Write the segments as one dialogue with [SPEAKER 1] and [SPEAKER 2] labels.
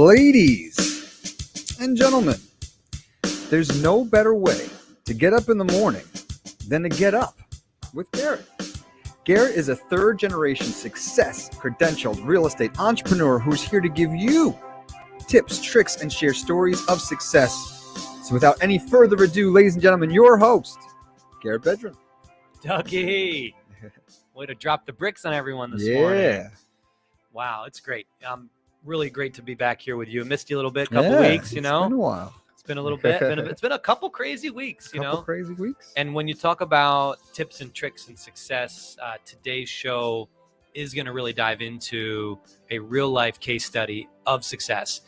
[SPEAKER 1] Ladies and gentlemen, there's no better way to get up in the morning than to get up with Garret. Garret is a third-generation success credentialed real estate entrepreneur who's here to give you tips, tricks, and share stories of success. So without any further ado, ladies and gentlemen, your host, Garret Bedron.
[SPEAKER 2] Dougie, way to drop the bricks on everyone this morning.
[SPEAKER 1] Yeah.
[SPEAKER 2] Wow, it's great. Really great to be back here with you. I missed you a little bit, couple weeks, you know.
[SPEAKER 1] It's been a while.
[SPEAKER 2] It's been a little bit. It's been a couple crazy weeks, you know.
[SPEAKER 1] Crazy weeks.
[SPEAKER 2] And when you talk about tips and tricks and success, today's show is going to really dive into a real life case study of success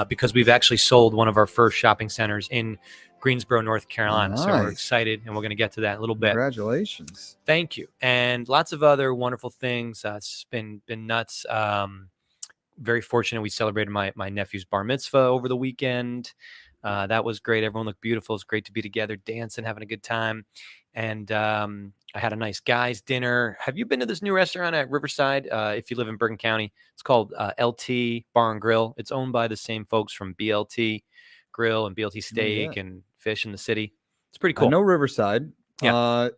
[SPEAKER 2] because we've actually sold one of our first shopping centers in Greensboro, North Carolina.
[SPEAKER 1] Nice.
[SPEAKER 2] So we're excited, and we're going to get to that in a little bit.
[SPEAKER 1] Congratulations.
[SPEAKER 2] Thank you. And lots of other wonderful things. It's been nuts. Very fortunate. We celebrated my nephew's bar mitzvah over the weekend. That was great. Everyone looked beautiful. It's great to be together, dancing, having a good time. And I had a nice guys dinner. Have you been to this new restaurant at Riverside? If you live in Bergen County, it's called LT Bar and Grill. It's owned by the same folks from BLT Grill and BLT Steak and Fish in the city. It's pretty cool.
[SPEAKER 1] I know Riverside.
[SPEAKER 2] Yeah.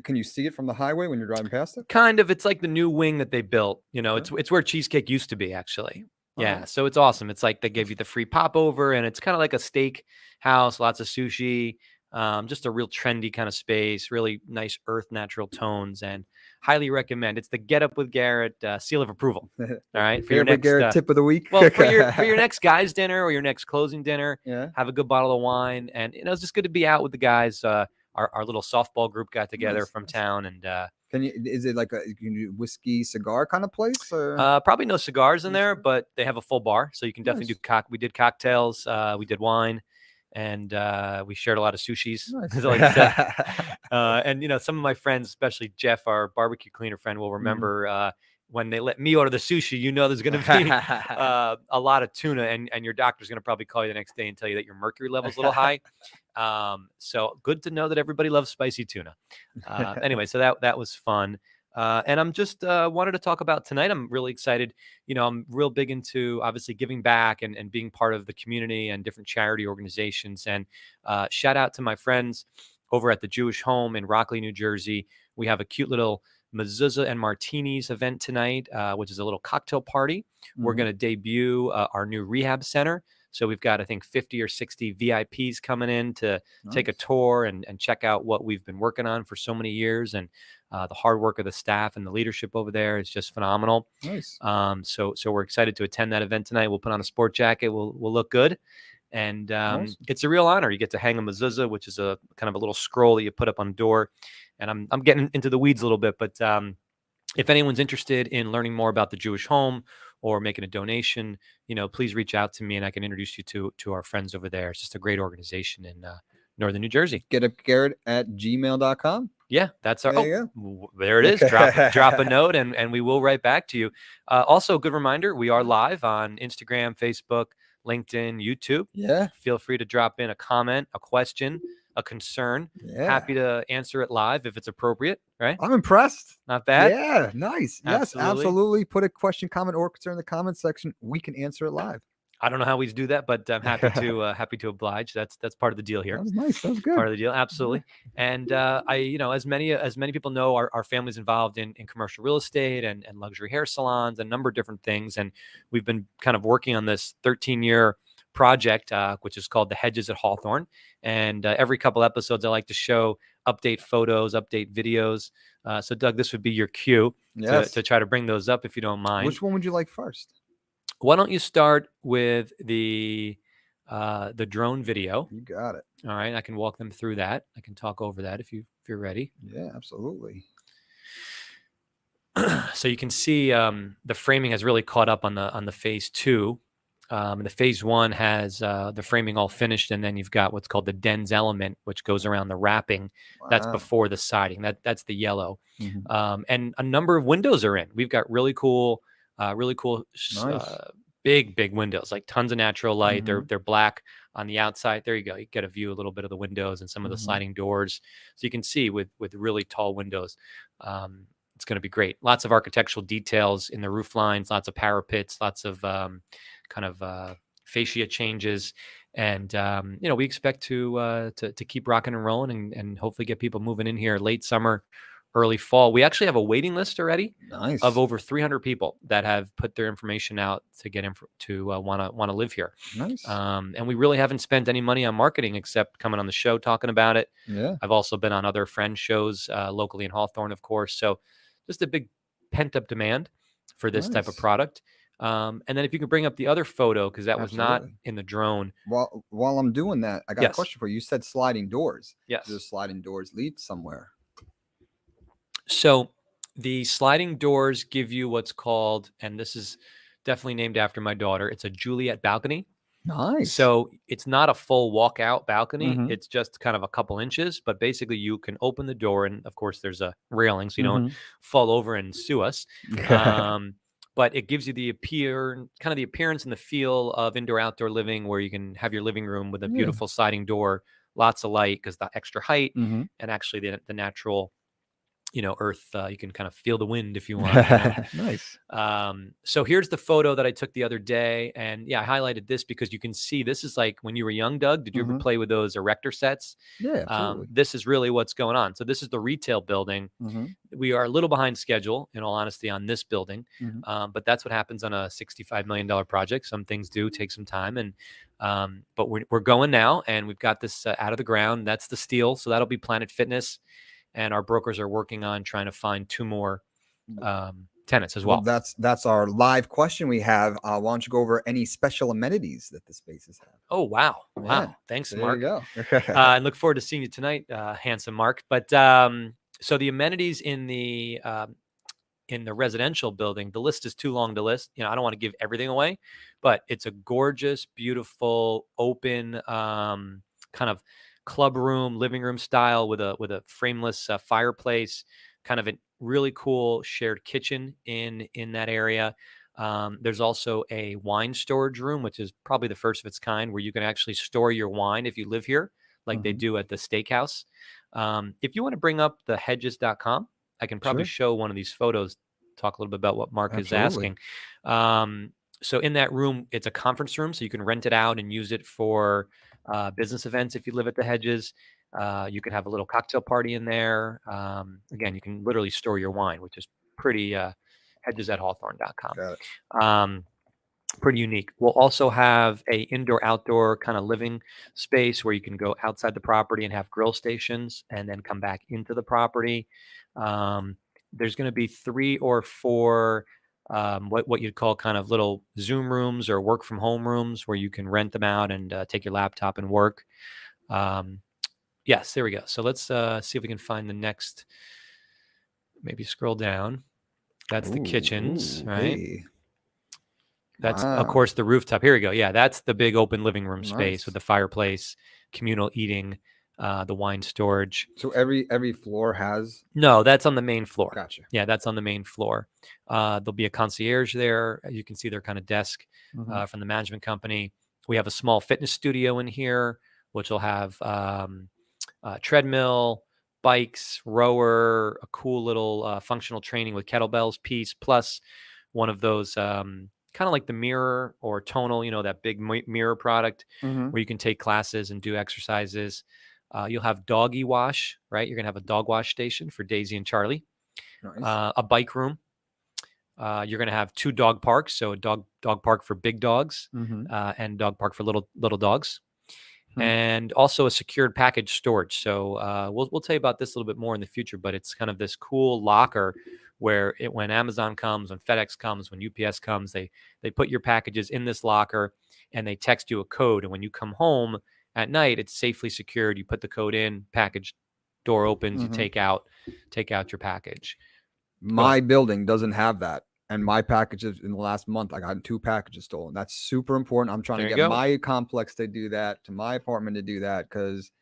[SPEAKER 1] Can you see it from the highway when you're driving past it?
[SPEAKER 2] Kind of. It's like the new wing that they built. You know, it's where Cheesecake used to be, actually. Yeah.
[SPEAKER 1] Oh.
[SPEAKER 2] So it's awesome. It's like they gave you the free popover, and it's kind of like a steak house, lots of sushi, just a real trendy kind of space, really nice earth natural tones, and highly recommend. It's the Get Up with Garret seal of approval. All right.
[SPEAKER 1] For your next Garret tip of the week.
[SPEAKER 2] Well, for your next guys dinner or your next closing dinner,
[SPEAKER 1] yeah. Have
[SPEAKER 2] a good bottle of wine. And it's just good to be out with the guys. Our little softball group got together from town, and
[SPEAKER 1] is it like a whiskey cigar kind of place? Or?
[SPEAKER 2] Probably no cigars in there, but they have a full bar, so you can definitely do we did cocktails, we did wine, and we shared a lot of sushis.
[SPEAKER 1] Nice.
[SPEAKER 2] Like I said. And some of my friends, especially Jeff, our barbecue cleaner friend, will remember when they let me order the sushi. There's going to be a lot of tuna, and your doctor's going to probably call you the next day and tell you that your mercury level's a little high. So good to know that everybody loves spicy tuna. Anyway, so that was fun. And I'm just wanted to talk about tonight. I'm really excited. I'm real big into obviously giving back and being part of the community and different charity organizations. And shout out to my friends over at the Jewish Home in Rockley, New Jersey. We have a cute little mezuzah and martinis event tonight, which is a little cocktail party. We're going to debut our new rehab center. So we've got, I think, 50 or 60 VIPs coming in to take a tour and check out what we've been working on for so many years. And the hard work of the staff and the leadership over there is just phenomenal.
[SPEAKER 1] Nice.
[SPEAKER 2] So we're excited to attend that event tonight. We'll put on a sport jacket. We'll look good. And awesome. It's a real honor. You get to hang a mezuzah, which is a kind of a little scroll that you put up on the door. And I'm getting into the weeds a little bit, but if anyone's interested in learning more about the Jewish Home or making a donation, please reach out to me and I can introduce you to our friends over there. It's just a great organization in Northern New Jersey.
[SPEAKER 1] GetUpGarret@gmail.com.
[SPEAKER 2] Yeah, that's our. There it is. Drop a note and we will write back to you. Also, good reminder: we are live on Instagram, Facebook, LinkedIn, YouTube.
[SPEAKER 1] Yeah.
[SPEAKER 2] Feel free to drop in a comment, a question, a concern.
[SPEAKER 1] Yeah.
[SPEAKER 2] Happy to answer it live if it's appropriate, right?
[SPEAKER 1] I'm impressed.
[SPEAKER 2] Not bad.
[SPEAKER 1] Yeah, nice.
[SPEAKER 2] Absolutely.
[SPEAKER 1] Yes, absolutely. Put a question, comment, or concern in the comment section. We can answer it live.
[SPEAKER 2] I don't know how we do that, but I'm happy to oblige. That's part of the deal here.
[SPEAKER 1] That was nice. That was good.
[SPEAKER 2] Part of the deal, absolutely. And as many people know, our family's involved in commercial real estate and luxury hair salons, a number of different things. And we've been kind of working on this 13-year project, which is called the Hedges at Hawthorne. And every couple episodes, I like to show update photos, update videos. So Doug, this would be your cue to try to bring those up if you don't mind.
[SPEAKER 1] Which one would you like first?
[SPEAKER 2] Why don't you start with the drone video?
[SPEAKER 1] You got it.
[SPEAKER 2] All right, I can walk them through that. I can talk over that if you're ready.
[SPEAKER 1] Yeah, absolutely.
[SPEAKER 2] So you can see the framing has really caught up on the phase 2. And the phase 1 has the framing all finished, and then you've got what's called the dens element, which goes around the wrapping. Wow. That's before the siding. That's the yellow. And a number of windows are in. We've got really cool. Nice. Big windows, like tons of natural light. They're black on the outside. There you go. You get a view a little bit of the windows and some of the sliding doors. So you can see with really tall windows. It's going to be great. Lots of architectural details in the roof lines, lots of parapets, lots of kind of fascia changes. And we expect to keep rocking and rolling and hopefully get people moving in here late summer, early fall. We actually have a waiting list already
[SPEAKER 1] Nice.
[SPEAKER 2] of over 300 people that have put their information out to get want to live here.
[SPEAKER 1] Nice.
[SPEAKER 2] And we really haven't spent any money on marketing except coming on the show talking about it.
[SPEAKER 1] Yeah.
[SPEAKER 2] I've also been on other friend shows locally in Hawthorne, of course. So just a big pent up demand for this type of
[SPEAKER 1] Nice.
[SPEAKER 2] product. And then if you could bring up the other photo, because that was not
[SPEAKER 1] Absolutely.
[SPEAKER 2] in the drone.
[SPEAKER 1] While I'm doing that, I got a
[SPEAKER 2] Yes.
[SPEAKER 1] question for you. You said sliding doors.
[SPEAKER 2] Yes.
[SPEAKER 1] Do the sliding doors lead somewhere?
[SPEAKER 2] So the sliding doors give you what's called, and this is definitely named after my daughter, it's a Juliet balcony.
[SPEAKER 1] Nice.
[SPEAKER 2] So it's not a full walkout balcony.
[SPEAKER 1] Mhm.
[SPEAKER 2] It's just kind of a couple inches, but basically you can open the door, and of course there's a railing so you don't fall over and sue us. But it gives you the appearance and the feel of indoor-outdoor living, where you can have your living room with a
[SPEAKER 1] Yeah.
[SPEAKER 2] beautiful sliding door, lots of light because the extra height,
[SPEAKER 1] Mhm.
[SPEAKER 2] and actually the natural, earth. You can kind of feel the wind if you want.
[SPEAKER 1] Nice.
[SPEAKER 2] So here's the photo that I took the other day, and yeah, I highlighted this because you can see this is like when you were young, Doug. Did you ever play with those erector sets?
[SPEAKER 1] Yeah, absolutely.
[SPEAKER 2] This is really what's going on. So this is the retail building.
[SPEAKER 1] Mhm.
[SPEAKER 2] We are a little behind schedule, in all honesty, on this building,
[SPEAKER 1] Mhm.
[SPEAKER 2] but that's what happens on a $65 million project. Some things do take some time, and but we're going now, and we've got this out of the ground. That's the steel, so that'll be Planet Fitness, and our brokers are working on trying to find 2 more tenants as well.
[SPEAKER 1] That's our live question we have. Why don't you go over any special amenities that the spaces have?
[SPEAKER 2] Oh, wow.
[SPEAKER 1] Yeah,
[SPEAKER 2] Thanks,
[SPEAKER 1] there
[SPEAKER 2] Mark.
[SPEAKER 1] you go.
[SPEAKER 2] And look forward to seeing you tonight, handsome Mark. But so the amenities in the residential building, the list is too long to list. I don't want to give everything away, but it's a gorgeous, beautiful, open kind of club room, living room style with a frameless fireplace, kind of a really cool shared kitchen in that area. There's also a wine storage room, which is probably the first of its kind, where you can actually store your wine if you live here, like they do at the steakhouse. If you want to bring up the hedges.com, I can probably show one of these photos, talk a little bit about what Mark is asking. So in that room, it's a conference room, so you can rent it out and use it for business events if you live at the Hedges. You can have a little cocktail party in there. Again, you can literally store your wine, which is pretty hedges@hawthorne.com. Pretty unique. We'll also have a indoor-outdoor kind of living space where you can go outside the property and have grill stations and then come back into the property. There's going to be 3 or 4 what you'd call kind of little Zoom rooms or work from home rooms where you can rent them out and take your laptop and work. Yes, there we go. So let's see if we can find the next. Maybe scroll down. That's the kitchens, right?
[SPEAKER 1] Hey.
[SPEAKER 2] That's of course the rooftop. Here we go. Yeah, that's the big open living room space with the fireplace, communal eating, the wine storage.
[SPEAKER 1] So every floor has?
[SPEAKER 2] No, that's on the main floor.
[SPEAKER 1] Gotcha.
[SPEAKER 2] Yeah, that's on the main floor. There'll be a concierge there. You can see their kind of desk from the management company. We have a small fitness studio in here, which will have treadmill, bikes, rower, a cool little functional training with kettlebells piece, plus one of those kind of like the mirror or tonal, that big mirror product where you can take classes and do exercises. You'll have doggy wash, right? You're going to have a dog wash station for Daisy and Charlie.
[SPEAKER 1] Nice.
[SPEAKER 2] A bike room. You're going to have 2 dog parks. So a dog park for big dogs and dog park for little dogs. And also a secured package storage. So we'll tell you about this a little bit more in the future, but it's kind of this cool locker where when Amazon comes, when FedEx comes, when UPS comes, they put your packages in this locker and they text you a code. And when you come home at night, it's safely secured. You put the code in, package door opens, you take out your package.
[SPEAKER 1] My building doesn't have that. And my packages in the last month, I got 2 packages stolen. That's super important. I'm trying to get my complex to do that, to my apartment to do that, because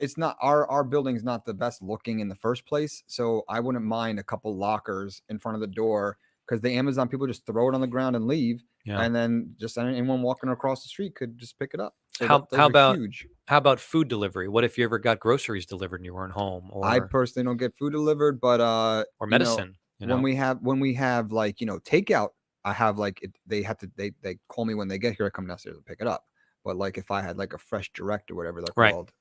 [SPEAKER 1] it's not our building's not the best looking in the first place. So I wouldn't mind a couple lockers in front of the door, because the Amazon people just throw it on the ground and leave, and then just anyone walking across the street could just pick it up. So
[SPEAKER 2] how about food delivery? What if you ever got groceries delivered and you weren't home? Or
[SPEAKER 1] I personally don't get food delivered, but
[SPEAKER 2] or medicine.
[SPEAKER 1] When we have like takeout I have like they call me when they get here. I come downstairs and pick it up. But like if I had like a fresh direct or whatever they're
[SPEAKER 2] Right.
[SPEAKER 1] called,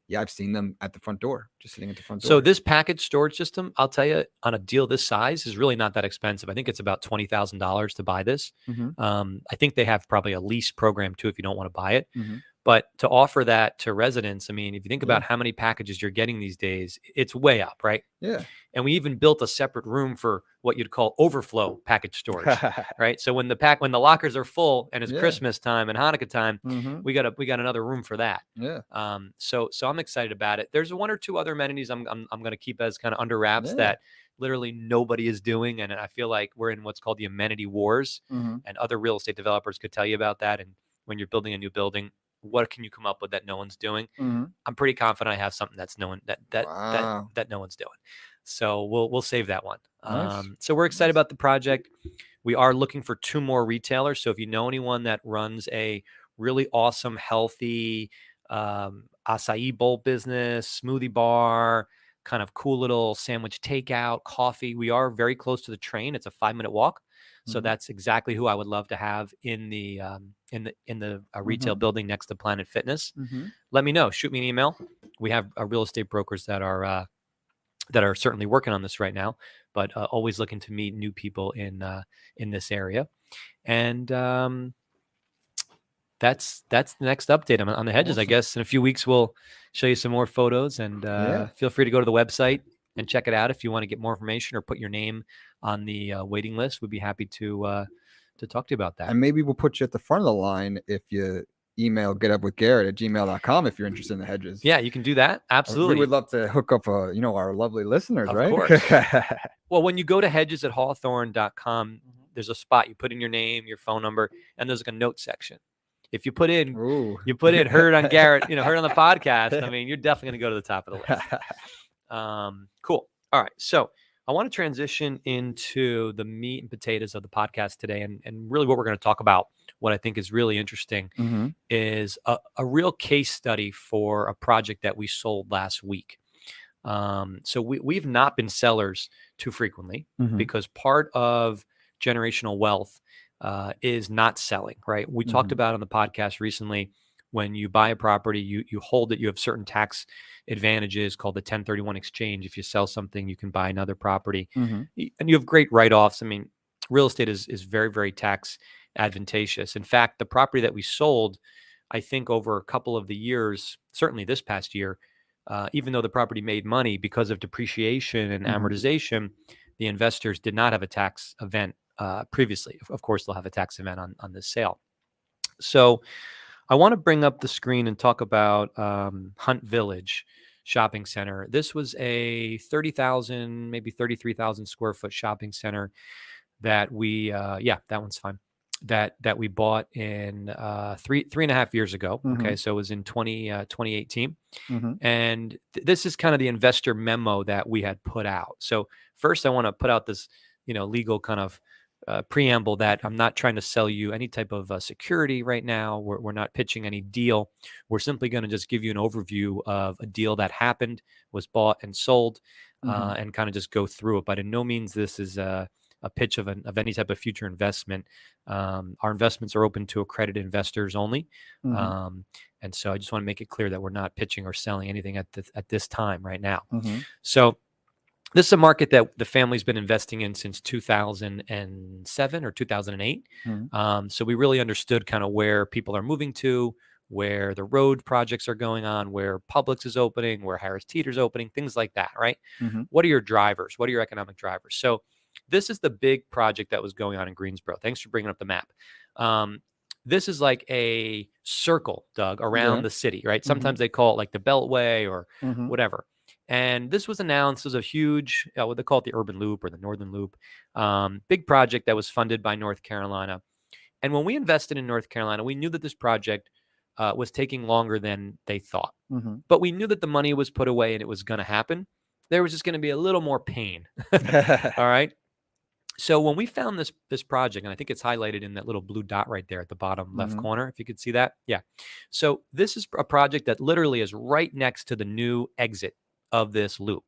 [SPEAKER 1] yeah, I've seen them at the front door, just sitting at the front door.
[SPEAKER 2] So this package storage system, I'll tell you, on a deal this size is really not that expensive. I think it's about $20,000 to buy this. I think they have probably a lease program too if you don't want to buy it. But to offer that to residents, I mean, if you think about how many packages you're getting these days, it's way up, right?
[SPEAKER 1] Yeah.
[SPEAKER 2] And we even built a separate room for what you'd call overflow package storage, right? So when the lockers are full and it's Christmas time and Hanukkah time, we got another room for that.
[SPEAKER 1] Yeah.
[SPEAKER 2] So I'm excited about it. There's one or two other amenities I'm going to keep as kind of under wraps that literally nobody is doing, and I feel like we're in what's called the amenity wars, and other real estate developers could tell you about that. And when you're building a new building, what can you come up with that no one's doing? I'm pretty confident I have something that's no one that no one's doing. So we'll save that one.
[SPEAKER 1] Nice.
[SPEAKER 2] So we're excited about the project. We are looking for 2 more retailers. So if you know anyone that runs a really awesome, healthy acai bowl business, smoothie bar, kind of cool little sandwich takeout, coffee, we are very close to the train. It's a 5-minute walk. So that's exactly who I would love to have in the retail building next to Planet Fitness. Let me know. Shoot me an email. We have real estate brokers that are certainly working on this right now, but always looking to meet new people in this area. And that's the next update on the hedges. Awesome. I guess in a few weeks we'll show you some more photos, and feel free to go to the website and check it out if you want to get more information or put your name on the waiting list. We'd be happy to talk to you about that.
[SPEAKER 1] And maybe we'll put you at the front of the line if you email getupwithgarret@gmail.com if you're interested in the hedges.
[SPEAKER 2] Yeah, you can do that. Absolutely.
[SPEAKER 1] We would love to hook up our lovely listeners,
[SPEAKER 2] of
[SPEAKER 1] right?
[SPEAKER 2] Course. Well, when you go to hedges@hawthorne.com, there's a spot you put in your name, your phone number, and there's like a note section. If you put in heard on Garret, heard on the podcast, I mean, you're definitely going to go to the top of the list. Cool. All right. So I want to transition into the meat and potatoes of the podcast today. And really what we're going to talk about, what I think is really interesting, is a real case study for a project that we sold last week. So we've not been sellers too frequently because part of generational wealth is not selling, right? We talked about on the podcast recently, when you buy a property, you hold it, you have certain tax advantages called the 1031 exchange. If you sell something, you can buy another property, and you have great write-offs. I mean, real estate is very, very tax advantageous. In fact, the property that we sold, I think over a couple of the years, certainly this past year, even though the property made money because of depreciation and amortization, the investors did not have a tax event previously. Of course, they'll have a tax event on this sale. So I want to bring up the screen and talk about Hunt Village Shopping Center. This was a 30,000, maybe 33,000 square foot shopping center that we, that one's fine, that we bought in 3.5 years ago. Okay, so it was in 2018. And this is kind of the investor memo that we had put out. So first I want to put out this, legal kind of preamble that I'm not trying to sell you any type of security right now. We're not pitching any deal. We're simply going to just give you an overview of a deal that happened, was bought and sold, and kind of just go through it. But in no means this is a pitch of any type of future investment. Our investments are open to accredited investors only. And so I just want to make it clear that we're not pitching or selling anything at this time right now. So this is a market that the family's been investing in since 2007 or 2008. So we really understood kind of where people are moving to, where the road projects are going on, where Publix is opening, where Harris Teeter's opening, things like that, right? What are your drivers? What are your economic drivers? So this is the big project that was going on in Greensboro. Thanks for bringing up the map. This is like a circle, Doug, around the city, right? Sometimes they call it like the Beltway or whatever. And this was announced as a huge, what they call it, the Urban Loop or the Northern Loop, big project that was funded by North Carolina. And when we invested in North Carolina, we knew that this project was taking longer than they thought. But we knew that the money was put away and it was going to happen. There was just going to be a little more pain. All right. So when we found this project, and I think it's highlighted in that little blue dot right there at the bottom left corner, if you could see that. Yeah. So this is a project that literally is right next to the new exit of this loop.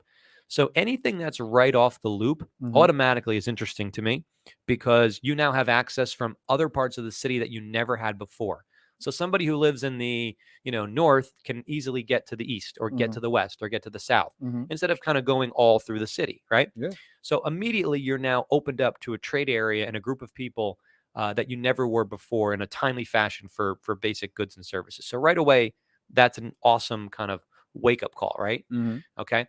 [SPEAKER 2] So anything that's right off the loop automatically is interesting to me because you now have access from other parts of the city that you never had before. So somebody who lives in the, north can easily get to the east or get to the west or get to the south instead of kind of going all through the city, right?
[SPEAKER 1] Yeah.
[SPEAKER 2] So immediately you're now opened up to a trade area and a group of people that you never were before in a timely fashion for basic goods and services. So right away, that's an awesome kind of wake up call, right? Okay.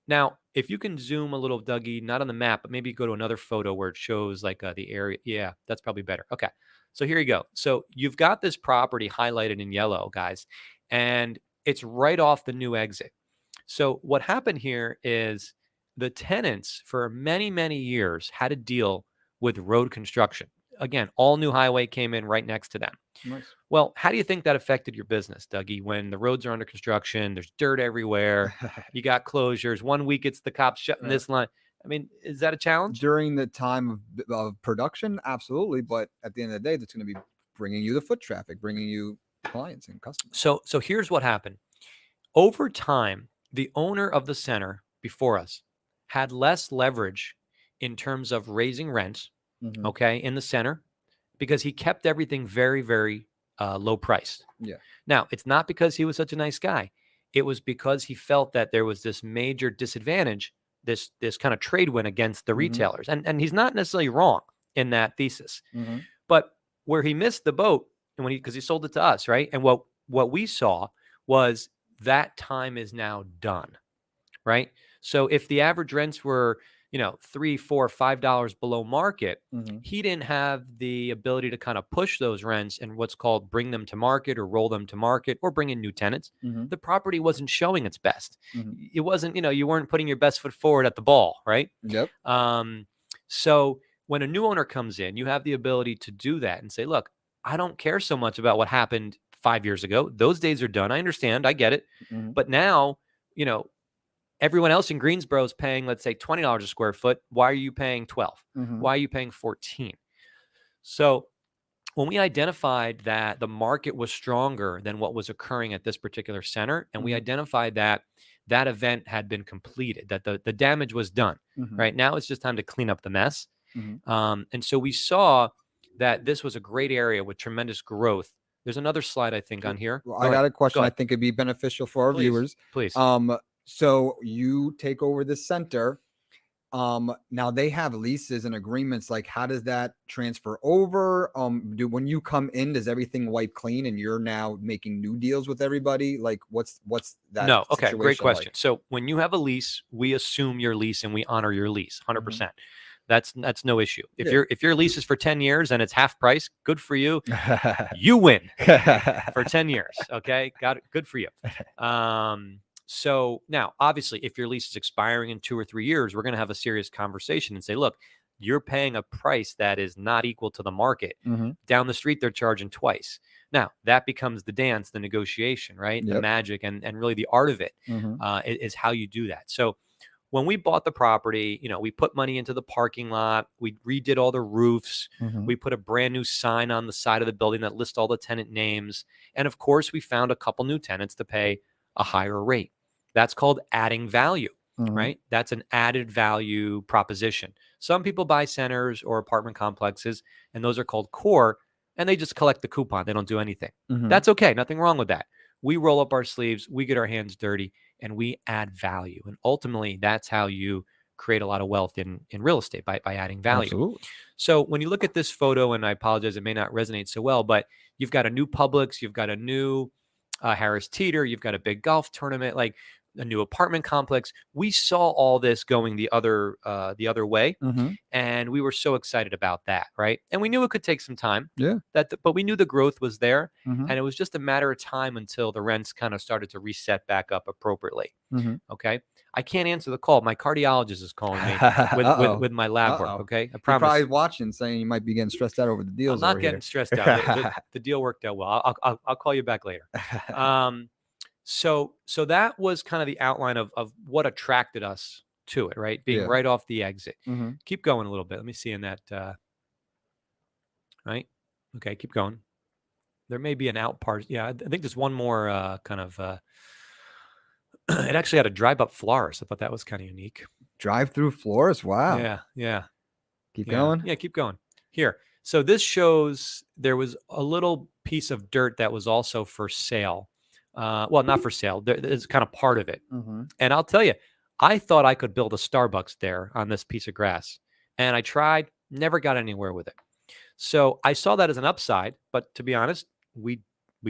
[SPEAKER 2] Now, if you can zoom a little, Dougie, not on the map, but maybe go to another photo where it shows like the area. Yeah, that's probably better. Okay. So here you go. So you've got this property highlighted in yellow, guys, and it's right off the new exit. So what happened here is the tenants for many, many years had to deal with road construction. Again, all new highway came in right next to them.
[SPEAKER 1] Nice.
[SPEAKER 2] Well, how do you think that affected your business, Dougie, when the roads are under construction, there's dirt everywhere, you got closures, 1 week it's the cops shutting this line. I mean, is that a challenge?
[SPEAKER 1] During the time of production, absolutely. But at the end of the day, that's going to be bringing you the foot traffic, bringing you clients and customers.
[SPEAKER 2] So here's what happened. Over time, the owner of the center before us had less leverage in terms of raising rents, okay, in the center, because he kept everything very, very low priced.
[SPEAKER 1] Yeah.
[SPEAKER 2] Now, it's not because he was such a nice guy. It was because he felt that there was this major disadvantage, this kind of trade win against the retailers. And he's not necessarily wrong in that thesis. But where he missed the boat, and because he sold it to us, right? And what we saw was that time is now done, right? So if the average rents were, $3, $4, $5 below market, he didn't have the ability to kind of push those rents and what's called bring them to market or roll them to market or bring in new tenants. The property wasn't showing its best. It wasn't, you weren't putting your best foot forward at the ball, right?
[SPEAKER 1] Yep.
[SPEAKER 2] So when a new owner comes in, you have the ability to do that and say, look, I don't care so much about what happened 5 years ago. Those days are done. I understand. I get it. But now, everyone else in Greensboro is paying, let's say, $20 a square foot. Why are you paying 12? Why are you paying 14? So when we identified that the market was stronger than what was occurring at this particular center, and we identified that that event had been completed, that the damage was done, right? Now it's just time to clean up the mess. And so we saw that this was a great area with tremendous growth. There's another slide, I think, on here.
[SPEAKER 1] Well, I got a question. I think it'd be beneficial for our viewers.
[SPEAKER 2] Please.
[SPEAKER 1] So you take over the center. Now they have leases and agreements. Like, how does that transfer over? When you come in, does everything wipe clean and you're now making new deals with everybody? Like, what's that?
[SPEAKER 2] No. Okay. Great question.
[SPEAKER 1] Like?
[SPEAKER 2] So when you have a lease, we assume your lease and we honor your lease 100%. That's no issue. If your lease is for 10 years and it's half price, good for you. You win for 10 years. Okay. Got it. Good for you. So now, obviously, if your lease is expiring in 2 or 3 years, we're going to have a serious conversation and say, look, you're paying a price that is not equal to the market. Down the street, they're charging twice. Now, that becomes the dance, the negotiation, right? The magic and really the art of it is how you do that. So when we bought the property, we put money into the parking lot. We redid all the roofs. We put a brand new sign on the side of the building that lists all the tenant names. And of course, we found a couple new tenants to pay a higher rate. That's called adding value, right? That's an added value proposition. Some people buy centers or apartment complexes, and those are called core, and they just collect the coupon. They don't do anything. That's okay. Nothing wrong with that. We roll up our sleeves, we get our hands dirty, and we add value. And ultimately, that's how you create a lot of wealth in real estate, by adding value.
[SPEAKER 1] Absolutely.
[SPEAKER 2] So when you look at this photo, and I apologize, it may not resonate so well, but you've got a new Publix, you've got a new Harris Teeter, you've got a big golf tournament, like a new apartment complex. We saw all this going the other way, and we were so excited about that, right? And we knew it could take some time. But we knew the growth was there, and it was just a matter of time until the rents kind of started to reset back up appropriately. Okay, I can't answer the call. My cardiologist is calling me with my lab work. Okay, I promise.
[SPEAKER 1] You're probably watching, saying you might be getting stressed out over the deals.
[SPEAKER 2] I'm not getting stressed out. The deal worked out well. I'll call you back later. So that was kind of the outline of what attracted us to it, right? Being right off the exit. Keep going a little bit. Let me see in that. Right. Okay. Keep going. There may be an out part. Yeah. I think there's one more kind of It actually had a drive-up florist. I thought that was kind of unique.
[SPEAKER 1] Drive-through florist. Wow.
[SPEAKER 2] Yeah.
[SPEAKER 1] Keep going.
[SPEAKER 2] Yeah, keep going. Here. So this shows there was a little piece of dirt that was also for sale. Well, not for sale. It's kind of part of it.
[SPEAKER 1] Mm-hmm.
[SPEAKER 2] And I'll tell you, I thought I could build a Starbucks there on this piece of grass. And I tried, never got anywhere with it. So I saw that as an upside, but to be honest, we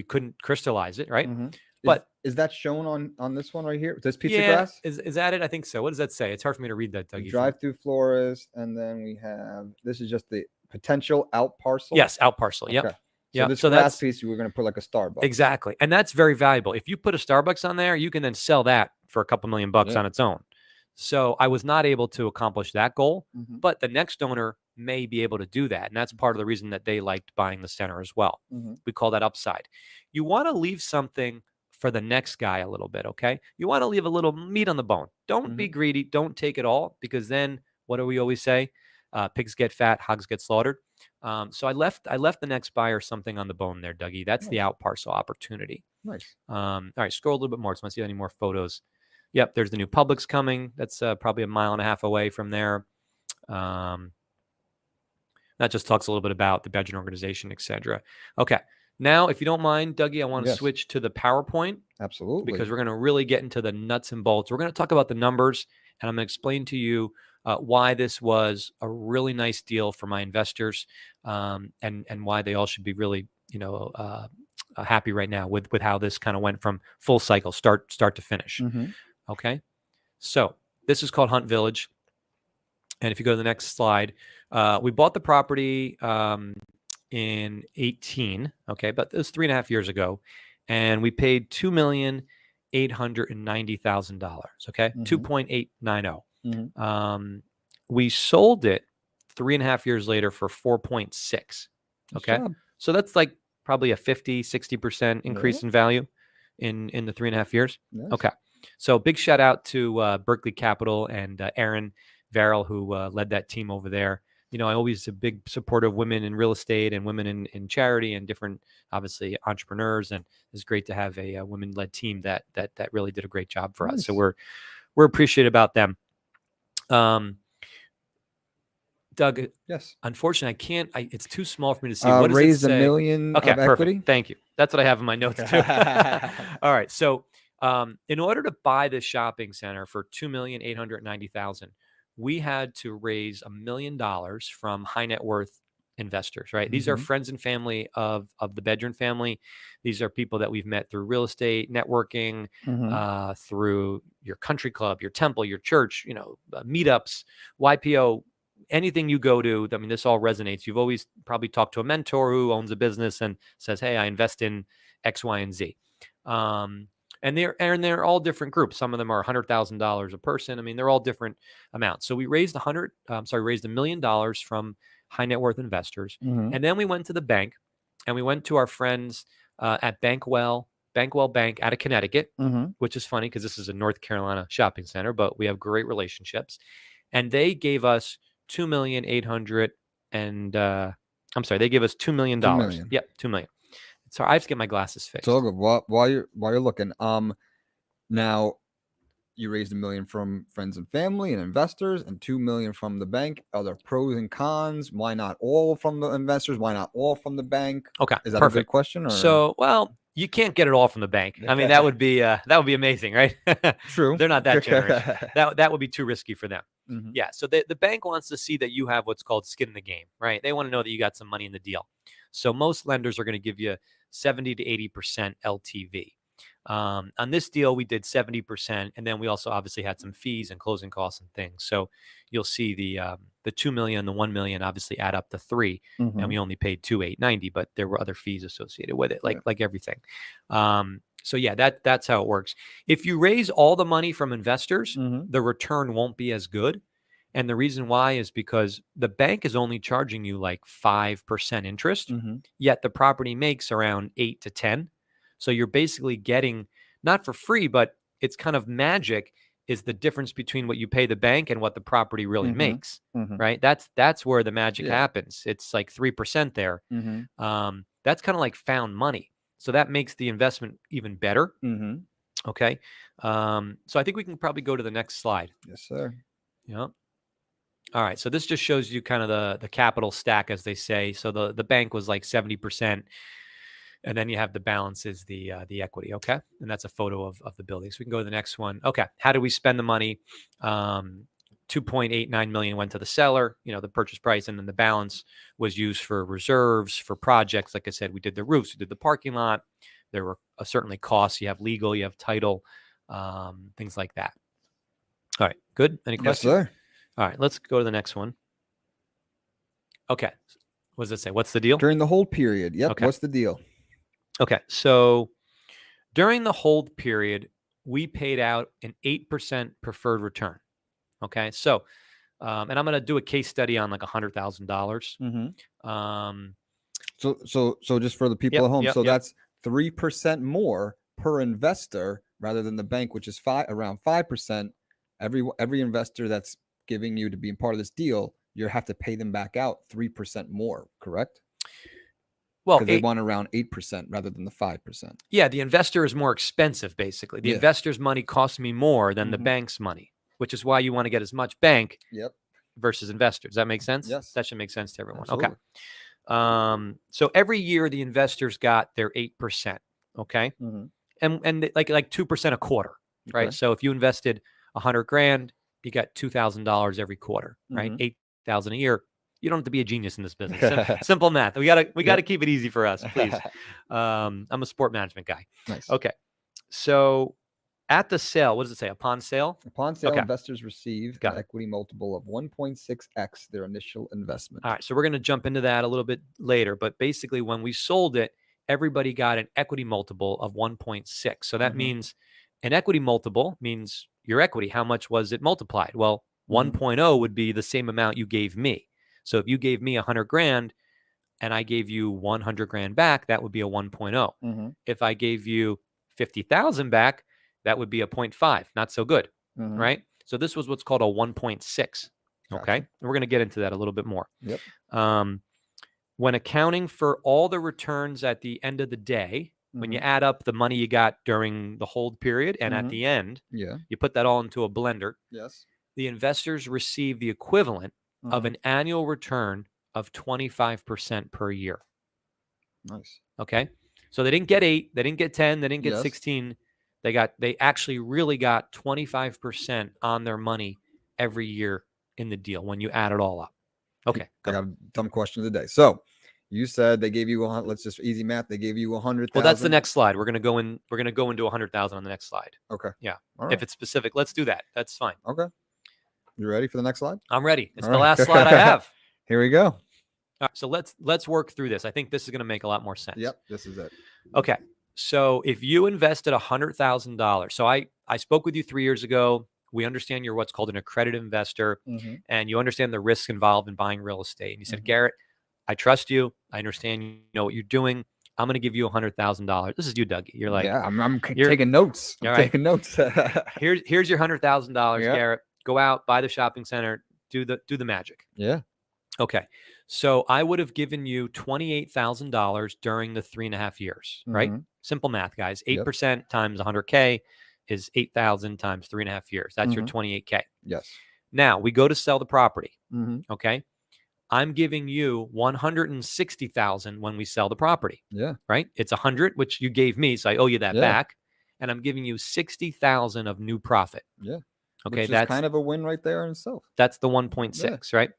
[SPEAKER 2] couldn't crystallize it, right?
[SPEAKER 1] Mm-hmm.
[SPEAKER 2] But
[SPEAKER 1] is that shown on this one right here? This piece of
[SPEAKER 2] yeah,
[SPEAKER 1] grass?
[SPEAKER 2] is that it? I think so. What does that say? It's hard for me to read that, Dougie.
[SPEAKER 1] Drive-through florist, and then we have this is just the potential out parcel.
[SPEAKER 2] Yes, out parcel. Yep.
[SPEAKER 1] Okay. So
[SPEAKER 2] Yep.
[SPEAKER 1] this
[SPEAKER 2] So
[SPEAKER 1] grass
[SPEAKER 2] that's
[SPEAKER 1] piece, we're going to put like a Starbucks.
[SPEAKER 2] exactly, and that's very valuable. If you put a Starbucks on there, you can then sell that for a couple $1 million
[SPEAKER 1] Yeah.
[SPEAKER 2] on its own. So I was not able to accomplish that goal,
[SPEAKER 1] Mm-hmm.
[SPEAKER 2] but the next owner may be able to do that, and that's part of the reason that they liked buying the center as well.
[SPEAKER 1] Mm-hmm.
[SPEAKER 2] We call that upside. You want to leave something for the next guy a little bit, okay? You want to leave a little meat on the bone. Don't be greedy. Don't take it all, because then what do we always say? Pigs get fat, hogs get slaughtered. So I left the next buyer something on the bone there, Dougie. That's the out parcel opportunity.
[SPEAKER 1] Nice.
[SPEAKER 2] All right, scroll a little bit more. So I see any more photos. Yep, there's the new Publix coming. That's probably 1.5 miles away from there. That just talks a little bit about the Bedouin organization, etc. Okay, now if you don't mind, Dougie, I want to switch to the PowerPoint.
[SPEAKER 1] Absolutely.
[SPEAKER 2] Because we're going to really get into the nuts and bolts. We're going to talk about the numbers, and I'm going to explain to you why this was a really nice deal for my investors, and why they all should be really, happy right now with how this kind of went from full cycle, start to finish.
[SPEAKER 1] Mm-hmm.
[SPEAKER 2] Okay, so this is called Hunt Village, and if you go to the next slide, we bought the property in 18. Okay, but it was 3.5 years ago, and we paid $2,890,000. Okay, 2.890.
[SPEAKER 1] Mm-hmm.
[SPEAKER 2] We sold it 3.5 years later for 4.6. Okay, so that's like probably a 50-60% increase in value in the 3.5 years.
[SPEAKER 1] Nice.
[SPEAKER 2] Okay, so big shout out to Berkeley Capital and Aaron Varel, who led that team over there. I always a big supporter of women in real estate and women in charity and different, obviously, entrepreneurs. And it's great to have a women-led team that really did a great job for us. So we're appreciative about them. Doug,
[SPEAKER 1] yes.
[SPEAKER 2] Unfortunately, I can't. It's too small for me to see. What does
[SPEAKER 1] raise
[SPEAKER 2] it say?
[SPEAKER 1] $1 million
[SPEAKER 2] Okay,
[SPEAKER 1] of equity.
[SPEAKER 2] Perfect. Thank you. That's what I have in my notes too. All right. So, in order to buy this shopping center for $2,890,000, we had to raise $1 million from high net worth investors. Right. These are friends and family of the Bedouin family. These are people that we've met through real estate networking, through your country club, your temple, your church. Meetups, YPO. Anything you go to, I mean, this all resonates. You've always probably talked to a mentor who owns a business and says, "Hey, I invest in X, Y, and Z." And they're all different groups. Some of them are $100,000 a person. I mean, they're all different amounts. So we raised $1 million from high net worth investors, and then we went to the bank, and we went to our friends at Bankwell Bank out of Connecticut, which is funny because this is a North Carolina shopping center, but we have great relationships, and they gave us $2 million. They gave us $2 million.
[SPEAKER 1] $2 million.
[SPEAKER 2] Yep, $2 million. So I have to get my glasses fixed.
[SPEAKER 1] So good. While you're looking, now you raised $1 million from friends and family and investors, and $2 million from the bank. Are there pros and cons? Why not all from the investors? Why not all from the bank?
[SPEAKER 2] Okay,
[SPEAKER 1] is that
[SPEAKER 2] perfect.
[SPEAKER 1] a good question? Or?
[SPEAKER 2] So, well, you can't get it all from the bank. I mean, that would be amazing, right?
[SPEAKER 1] True.
[SPEAKER 2] They're not that generous. That would be too risky for them. Yeah. So the bank wants to see that you have what's called skin in the game, right? They want to know that you got some money in the deal. So most lenders are going to give you 70 to 80% LTV. On this deal, we did 70%, and then we also obviously had some fees and closing costs and things. So you'll see the $2 million, the $1 million obviously add up to $3 million, and we only paid $2,890, but there were other fees associated with it, like everything. So yeah, that's how it works. If you raise all the money from investors, the return won't be as good. And the reason why is because the bank is only charging you like 5% interest, yet the property makes around 8 to 10. So you're basically getting, not for free, but it's kind of magic, is the difference between what you pay the bank and what the property really makes, right? That's where the magic happens. It's like 3% there. That's kind of like found money. So that makes the investment even better. Okay. So I think we can probably go to the next slide.
[SPEAKER 1] Yes, sir.
[SPEAKER 2] Yeah. All right. So this just shows you kind of the capital stack, as they say. So the bank was like 70%. And then you have the balance is the equity. Okay. And that's a photo of the building. So we can go to the next one. Okay. How do we spend the money? 2.89 million went to the seller, the purchase price, and then the balance was used for reserves, for projects. Like I said, we did the roofs, we did the parking lot. There were certainly costs. You have legal, you have title, things like that. All right, good. Any
[SPEAKER 1] Yes,
[SPEAKER 2] questions?
[SPEAKER 1] sir.
[SPEAKER 2] All right, let's go to the next one. Okay, what does it say? What's the deal?
[SPEAKER 1] During the hold period. Yep.
[SPEAKER 2] Okay.
[SPEAKER 1] What's the deal?
[SPEAKER 2] Okay, so during the hold period, we paid out an 8% preferred return. Okay, so and I'm going to do a case study on like $100,000.
[SPEAKER 1] Mm-hmm. So just for the people at home, that's 3% more per investor rather than the bank, which is around 5%. Every investor that's giving you to be part of this deal, you have to pay them back out 3% more, correct?
[SPEAKER 2] Well,
[SPEAKER 1] because they want around 8% rather than the 5%.
[SPEAKER 2] Yeah, the investor is more expensive, basically. The investor's money costs me more than the bank's money, which is why you want to get as much bank versus investors. Does that make sense?
[SPEAKER 1] Yes.
[SPEAKER 2] That should make sense to everyone.
[SPEAKER 1] Absolutely.
[SPEAKER 2] Okay. So every year the investors got their 8%. Okay. And like 2% a quarter, right?
[SPEAKER 1] Okay.
[SPEAKER 2] So if you invested $100,000, you got $2,000 every quarter, right? 8,000 a year. You don't have to be a genius in this business. Simple math. We gotta keep it easy for us, please. I'm a sport management guy.
[SPEAKER 1] Nice.
[SPEAKER 2] Okay. So at the sale, what does it say? Upon sale?
[SPEAKER 1] Upon sale, investors receive an equity multiple of 1.6x their initial investment.
[SPEAKER 2] All right. So we're going to jump into that a little bit later. But basically, when we sold it, everybody got an equity multiple of 1.6. So that means an equity multiple means your equity. How much was it multiplied? Well, 1.0 would be the same amount you gave me. So if you gave me $100,000 and I gave you $100,000 back, that would be a 1.0. If I gave you $50,000 back, that would be a 0.5. Not so good, right? So this was what's called a 1.6. Okay, and we're going to get into that a little bit more. When accounting for all the returns at the end of the day, when you add up the money you got during the hold period and at the end, you put that all into a blender.
[SPEAKER 1] Yes.
[SPEAKER 2] The investors receive the equivalent of an annual return of 25% per year.
[SPEAKER 1] Nice.
[SPEAKER 2] Okay. So they didn't get 8, they didn't get 10, they didn't get 16. They actually really got 25% on their money every year in the deal when you add it all up. Okay.
[SPEAKER 1] I got a dumb question of the day. So you said they gave you let's just easy math. They gave you 100,000.
[SPEAKER 2] Well, that's the next slide. We're gonna go into 100,000 on the next slide.
[SPEAKER 1] Okay.
[SPEAKER 2] Yeah.
[SPEAKER 1] Right.
[SPEAKER 2] If it's specific, let's do that. That's fine.
[SPEAKER 1] Okay. You ready for the next slide?
[SPEAKER 2] I'm ready. It's the last slide I have.
[SPEAKER 1] Here we go.
[SPEAKER 2] All right, so let's work through this. I think this is going to make a lot more sense.
[SPEAKER 1] Yep, this is it.
[SPEAKER 2] Okay. So if you invested $100,000, so I spoke with you 3 years ago. We understand you're what's called an accredited investor, and you understand the risks involved in buying real estate. And you said, Garrett, I trust you. I understand you know what you're doing. I'm going to give you $100,000. This is you, Dougie. You're like,
[SPEAKER 1] yeah, I'm taking notes. I'm taking notes.
[SPEAKER 2] Here's your $100,000, Garrett. Go out, buy the shopping center, do the magic.
[SPEAKER 1] Yeah.
[SPEAKER 2] Okay. So I would have given you $28,000 during the 3.5 years, right? Simple math, guys. 8% times 100K is 8,000 times 3.5 years. That's your 28K.
[SPEAKER 1] Yes.
[SPEAKER 2] Now we go to sell the property. Okay. I'm giving you 160,000 when we sell the property.
[SPEAKER 1] Yeah.
[SPEAKER 2] Right. It's 100, which you gave me. So I owe you that back. And I'm giving you 60,000 of new profit.
[SPEAKER 1] Yeah.
[SPEAKER 2] Okay.
[SPEAKER 1] Which is kind of a win right there in itself.
[SPEAKER 2] That's the 1.6, right?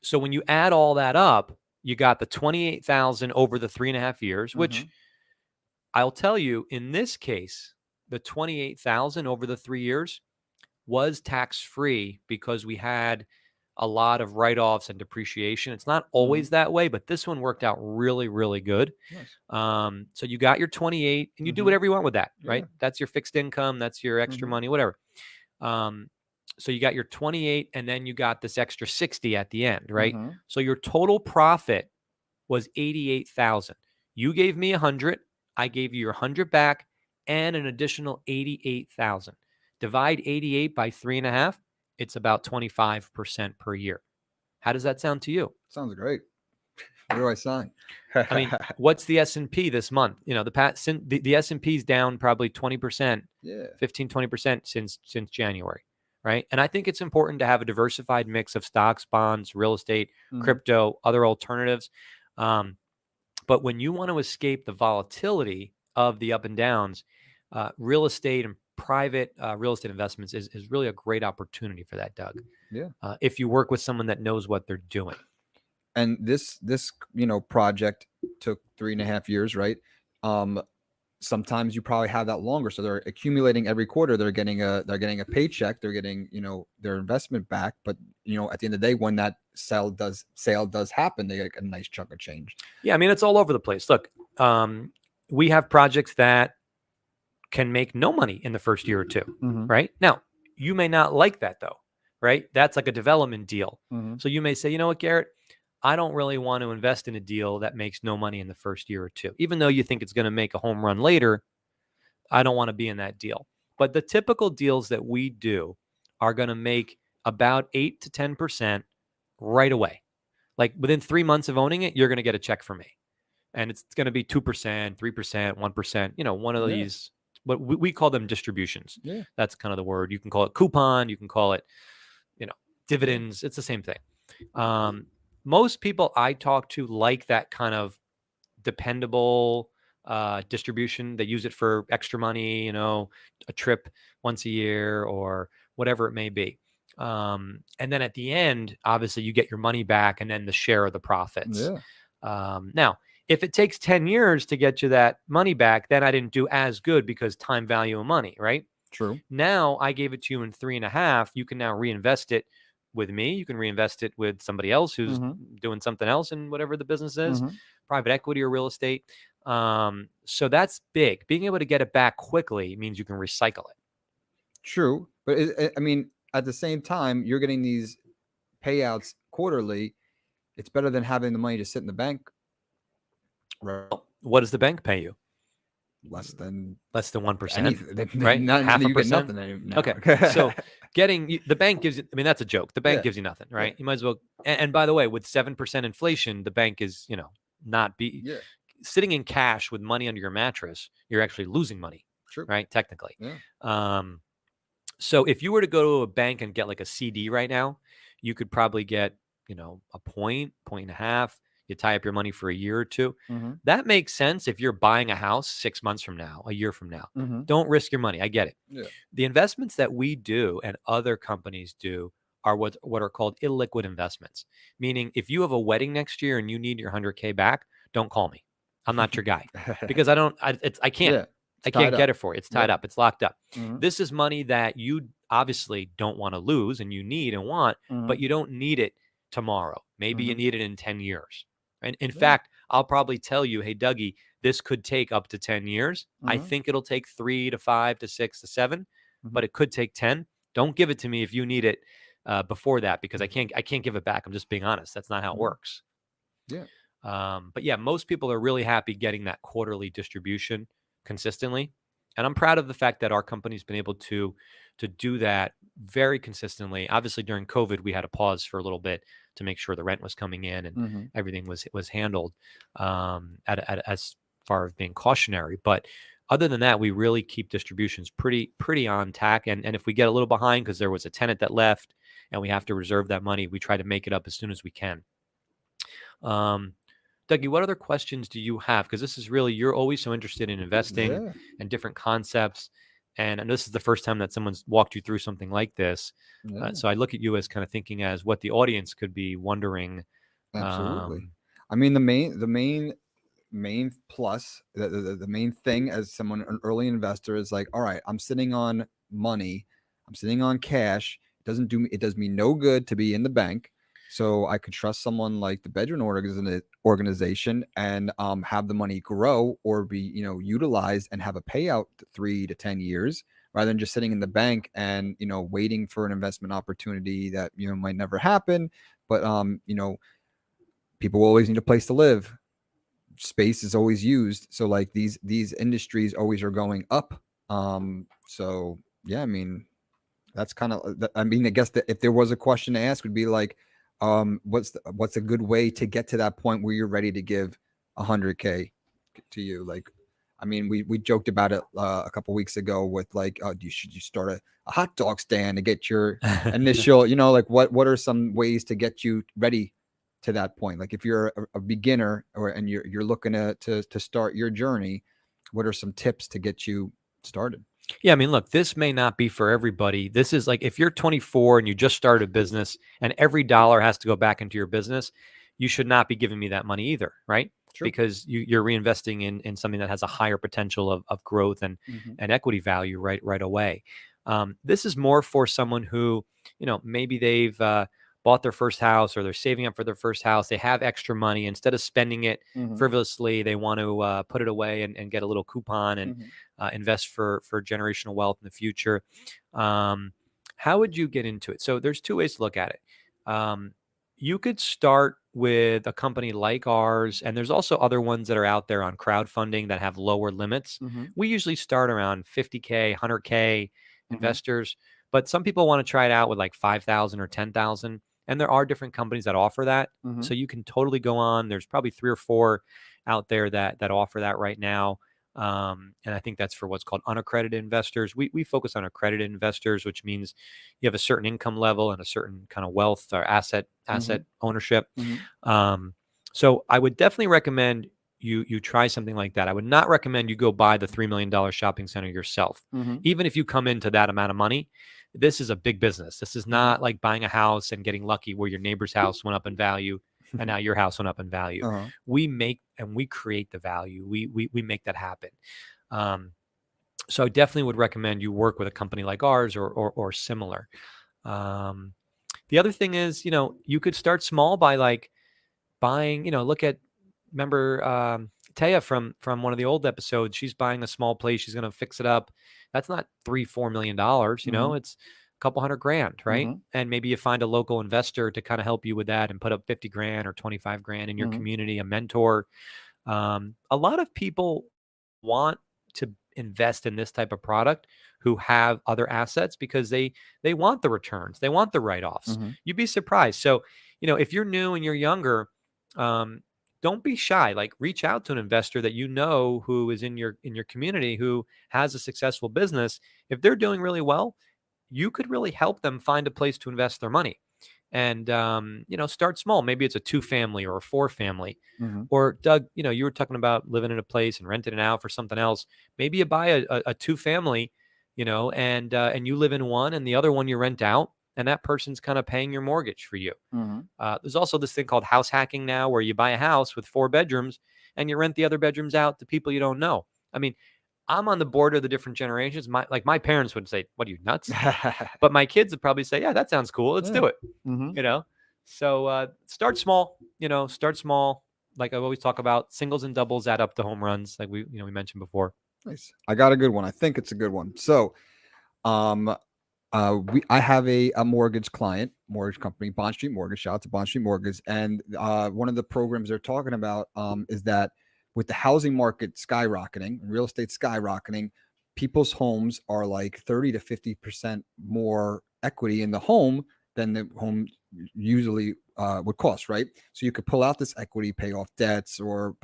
[SPEAKER 2] So when you add all that up, you got the 28,000 over the 3.5 years, which I'll tell you in this case, the 28,000 over the 3 years was tax-free because we had a lot of write-offs and depreciation. It's not always that way, but this one worked out really, really good. Nice. So you got your 28 and you do whatever you want with that, right? That's your fixed income. That's your extra money, whatever. So you got your 28 and then you got this extra 60 at the end, right? So your total profit was 88,000. You gave me 100. I gave you your 100 back and an additional 88,000. Divide 88 by 3.5. It's about 25% per year. How does that sound to you?
[SPEAKER 1] Sounds great. Where do I sign?
[SPEAKER 2] I mean, what's the S&P this month? You know, the S&P is down probably 20%,
[SPEAKER 1] yeah.
[SPEAKER 2] 15, 20% since January, right? And I think it's important to have a diversified mix of stocks, bonds, real estate, crypto, other alternatives. But when you want to escape the volatility of the up and downs, real estate and private real estate investments is really a great opportunity for that, Doug.
[SPEAKER 1] Yeah.
[SPEAKER 2] If you work with someone that knows what they're doing.
[SPEAKER 1] And this project took 3.5 years, right? Sometimes you probably have that longer, so they're accumulating every quarter. They're getting a paycheck. They're getting their investment back. But at the end of the day, when that sale does happen, they get a nice chunk of change.
[SPEAKER 2] Yeah, I mean, it's all over the place. Look, we have projects that can make no money in the first year or two, right? Now, you may not like that though, right? That's like a development deal. So you may say, you know what, Garrett, I don't really want to invest in a deal that makes no money in the first year or two. Even though you think it's going to make a home run later, I don't want to be in that deal. But the typical deals that we do are going to make about 8 to 10% right away. Like within 3 months of owning it, you're going to get a check from me. And it's going to be 2%, 3%, 1%, one of these, what we call them distributions.
[SPEAKER 1] Yeah.
[SPEAKER 2] That's kind of the word. You can call it coupon. You can call it, dividends. It's the same thing. Most people I talk to like that kind of dependable distribution. They use it for extra money, a trip once a year or whatever it may be. And then at the end, obviously you get your money back and then the share of the profits.
[SPEAKER 1] Yeah.
[SPEAKER 2] Now, if it takes 10 years to get you that money back, then I didn't do as good because time value of money, right?
[SPEAKER 1] True.
[SPEAKER 2] Now I gave it to you in 3.5. You can now reinvest it with me. You can reinvest it with somebody else who's doing something else in whatever the business is, private equity or real estate. So that's big. Being able to get it back quickly means you can recycle it.
[SPEAKER 1] True. But I mean, at the same time, you're getting these payouts quarterly. It's better than having the money to sit in the bank.
[SPEAKER 2] Right. What does the bank pay you?
[SPEAKER 1] Less than
[SPEAKER 2] 1%, right? Half a percent.
[SPEAKER 1] Nothing.
[SPEAKER 2] Okay. So the bank gives you, I mean, that's a joke. The bank gives you nothing, right? You might as well. And by the way, with 7% inflation, the bank is, sitting in cash with money under your mattress, you're actually losing money.
[SPEAKER 1] True.
[SPEAKER 2] Right? Technically.
[SPEAKER 1] Yeah.
[SPEAKER 2] So if you were to go to a bank and get like a CD right now, you could probably get, a point and a half. You tie up your money for a year or two. That makes sense if you're buying a house 6 months from now, a year from now. Don't risk your money. I get it.
[SPEAKER 1] Yeah.
[SPEAKER 2] The investments that we do and other companies do are what are called illiquid investments. Meaning if you have a wedding next year and you need your 100K back, don't call me. I'm not your guy because I can't.
[SPEAKER 1] Yeah.
[SPEAKER 2] I can't get it for you. It's tied up. It's locked up.
[SPEAKER 1] This
[SPEAKER 2] This is money that you obviously don't want to lose and you need and want, but you don't need it tomorrow. Maybe you need it in 10 years. And in fact, I'll probably tell you, hey, Dougie, this could take up to 10 years. I think it'll take 3 to 5 to 6 to 7, but it could take 10. Don't give it to me if you need it before that, because I can't give it back. I'm just being honest. That's not how it works.
[SPEAKER 1] Yeah.
[SPEAKER 2] But yeah, most people are really happy getting that quarterly distribution consistently. And I'm proud of the fact that our company's been able to do that very consistently. Obviously, during COVID, we had a pause for a little bit to make sure the rent was coming in and everything was handled as far as being cautionary. But other than that, we really keep distributions pretty on tack. And if we get a little behind because there was a tenant that left and we have to reserve that money, we try to make it up as soon as we can. Dougie, what other questions do you have? Because this is really, you're always so interested in investing and different concepts. And this is the first time that someone's walked you through something like this. So I look at you as kind of thinking as what the audience could be wondering.
[SPEAKER 1] Absolutely. I mean, the main plus, the main thing as an early investor is like, all right, I'm sitting on money. I'm sitting on cash. It does me no good to be in the bank. So I could trust someone like the Bedouin organization and have the money grow or be, utilized and have a payout 3 to 10 years rather than just sitting in the bank and, waiting for an investment opportunity that, might never happen. But, people always need a place to live. Space is always used. So like these industries always are going up. So yeah, I mean, that's kind of, I guess that if there was a question to ask would be like, what's a good way to get to that point where you're ready to give 100K to you? Like, I mean, we joked about it a couple weeks ago with like, should you start a hot dog stand to get your initial, like what are some ways to get you ready to that point? Like if you're a beginner and you're looking to start your journey, what are some tips to get you started?
[SPEAKER 2] Yeah, I mean, look, this may not be for everybody. This is like if you're 24 and you just started a business and every dollar has to go back into your business, you should not be giving me that money either, right?
[SPEAKER 1] Sure.
[SPEAKER 2] Because you're reinvesting in something that has a higher potential of growth and equity value right away. This is more for someone who, maybe they've bought their first house or they're saving up for their first house. They have extra money. Instead of spending it frivolously, they want to put it away and get a little coupon and invest for generational wealth in the future. How would you get into it? So there's two ways to look at it. You could start with a company like ours, and there's also other ones that are out there on crowdfunding that have lower limits. We usually start around 50K, 100K investors, but some people want to try it out with like 5,000 or 10,000. And there are different companies that offer that. So you can totally go on. There's probably 3 or 4 out there that offer that right now. And I think that's for what's called unaccredited investors. We focus on accredited investors, which means you have a certain income level and a certain kind of wealth or asset ownership. So I would definitely recommend you try something like that. I would not recommend you go buy the $3 million shopping center yourself. Even if you come into that amount of money, this is a big business. This is not like buying a house and getting lucky where your neighbor's house went up in value and now your house went up in value. We make and we create the value. We make that happen. So I definitely would recommend you work with a company like ours or similar. The other thing is, you could start small by like buying, remember Taya from one of the old episodes, she's buying a small place. She's going to fix it up. That's not $3-4 million. It's a couple $100,000, right? And maybe you find a local investor to kind of help you with that and put up 50 grand or 25 grand in your community, a mentor. A lot of people want to invest in this type of product who have other assets because they want the returns. They want the write-offs. You'd be surprised. So, if you're new and you're younger, don't be shy. Like reach out to an investor that who is in your community who has a successful business. If they're doing really well, you could really help them find a place to invest their money. And start small. Maybe it's a 2-family or a 4-family. Or Doug, you were talking about living in a place and renting it out for something else. Maybe you buy a 2-family, and you live in one and the other one you rent out. And that person's kind of paying your mortgage for you. There's also this thing called house hacking now, where you buy a house with 4 bedrooms and you rent the other bedrooms out to people you don't know. I mean, I'm on the board of the different generations. My parents would say, "What are you, nuts?" But my kids would probably say, "Yeah, that sounds cool. Let's do it." So start small. Start small. Like I always talk about, singles and doubles add up to home runs, like we mentioned before.
[SPEAKER 1] Nice. I got a good one. I think it's a good one. So, I have a mortgage company, Bond Street Mortgage. Shout out to Bond Street Mortgage. And one of the programs they're talking about is that with the housing market skyrocketing, real estate skyrocketing, people's homes are like 30 to 50% more equity in the home than the home usually would cost, right? So you could pull out this equity, pay off debts, or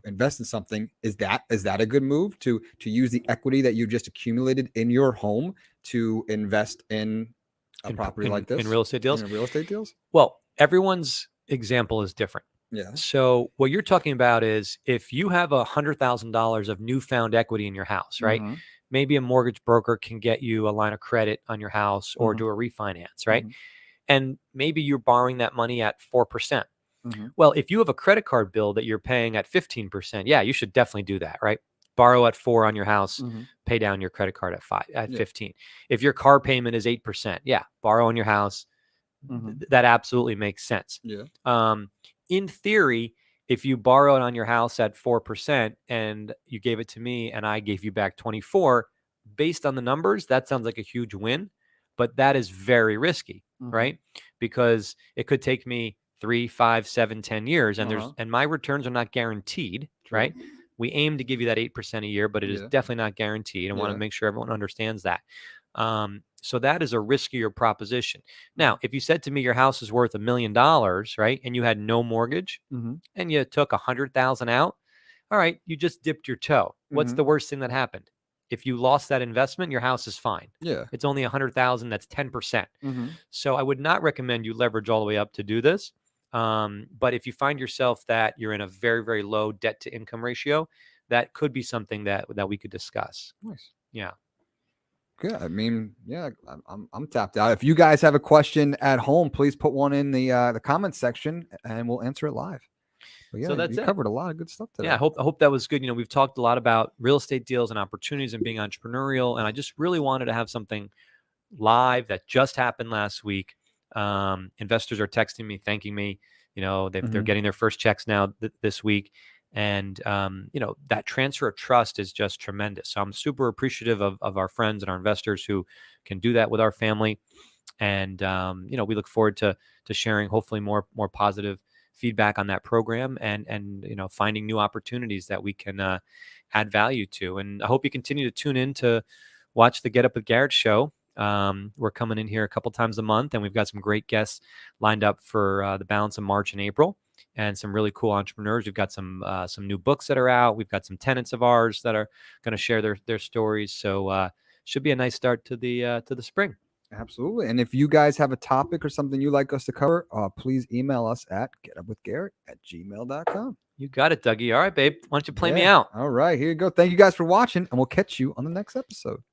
[SPEAKER 1] invest in something. Is that a good move to use the equity that you just accumulated in your home to invest in a property like this?
[SPEAKER 2] In real estate deals?
[SPEAKER 1] In real estate deals?
[SPEAKER 2] Well, everyone's example is different.
[SPEAKER 1] Yeah.
[SPEAKER 2] So what you're talking about is if you have $100,000 of newfound equity in your house, right? Maybe a mortgage broker can get you a line of credit on your house or do a refinance, right? And maybe you're borrowing that money at 4%. Well, if you have a credit card bill that you're paying at 15%, yeah, you should definitely do that, right? Borrow at 4 on your house, pay down your credit card at 15. If your car payment is 8%, yeah, borrow on your house. That absolutely makes sense.
[SPEAKER 1] Yeah.
[SPEAKER 2] In theory, if you borrowed on your house at 4% and you gave it to me and I gave you back 24, based on the numbers, that sounds like a huge win, but that is very risky, right? Because it could take me 3, 5, 7, 10 years, and my returns are not guaranteed, right? We aim to give you that 8% a year, but it is definitely not guaranteed. I want to make sure everyone understands that. So that is a riskier proposition. Now, if you said to me your house is worth $1 million, right, and you had no mortgage,
[SPEAKER 1] Mm-hmm.
[SPEAKER 2] and you took 100,000 out, all right, you just dipped your toe. What's
[SPEAKER 1] Mhm.
[SPEAKER 2] the worst thing that happened? If you lost that investment, your house is fine.
[SPEAKER 1] Yeah.
[SPEAKER 2] It's only 100,000. That's 10%.
[SPEAKER 1] Mm-hmm.
[SPEAKER 2] So I would not recommend you leverage all the way up to do this. But if you find yourself that you're in a very, very low debt to income ratio, that could be something that we could discuss.
[SPEAKER 1] Nice.
[SPEAKER 2] Yeah.
[SPEAKER 1] Good. I mean, yeah, I'm tapped out. If you guys have a question at home, please put one in the comment section, and we'll answer it live. But yeah,
[SPEAKER 2] So that's
[SPEAKER 1] you
[SPEAKER 2] it.
[SPEAKER 1] covered a lot of good stuff today.
[SPEAKER 2] Yeah, I hope that was good. You know, we've talked a lot about real estate deals and opportunities and being entrepreneurial, and I just really wanted to have something live that just happened last week. Investors are texting me, thanking me. You know, they're
[SPEAKER 1] Mhm.
[SPEAKER 2] getting their first checks now this week, and you know, that transfer of trust is just tremendous. So I'm super appreciative of our friends and our investors who can do that with our family, and you know, we look forward to sharing hopefully more positive feedback on that program, and you know, finding new opportunities that we can add value to. And I hope you continue to tune in to watch the Get Up with Garret show. We're coming in here a couple times a month, and we've got some great guests lined up for the balance of March and April, and some really cool entrepreneurs. We've got some new books that are out. We've got some tenants of ours that are going to share their stories. So should be a nice start to the spring.
[SPEAKER 1] Absolutely. And if you guys have a topic or something you'd like us to cover, please email us at getupwithgarret@gmail.com.
[SPEAKER 2] You got it, Dougie. All right, babe. Why don't you play me
[SPEAKER 1] Yeah.
[SPEAKER 2] out?
[SPEAKER 1] All right, here you go. Thank you guys for watching, and we'll catch you on the next episode.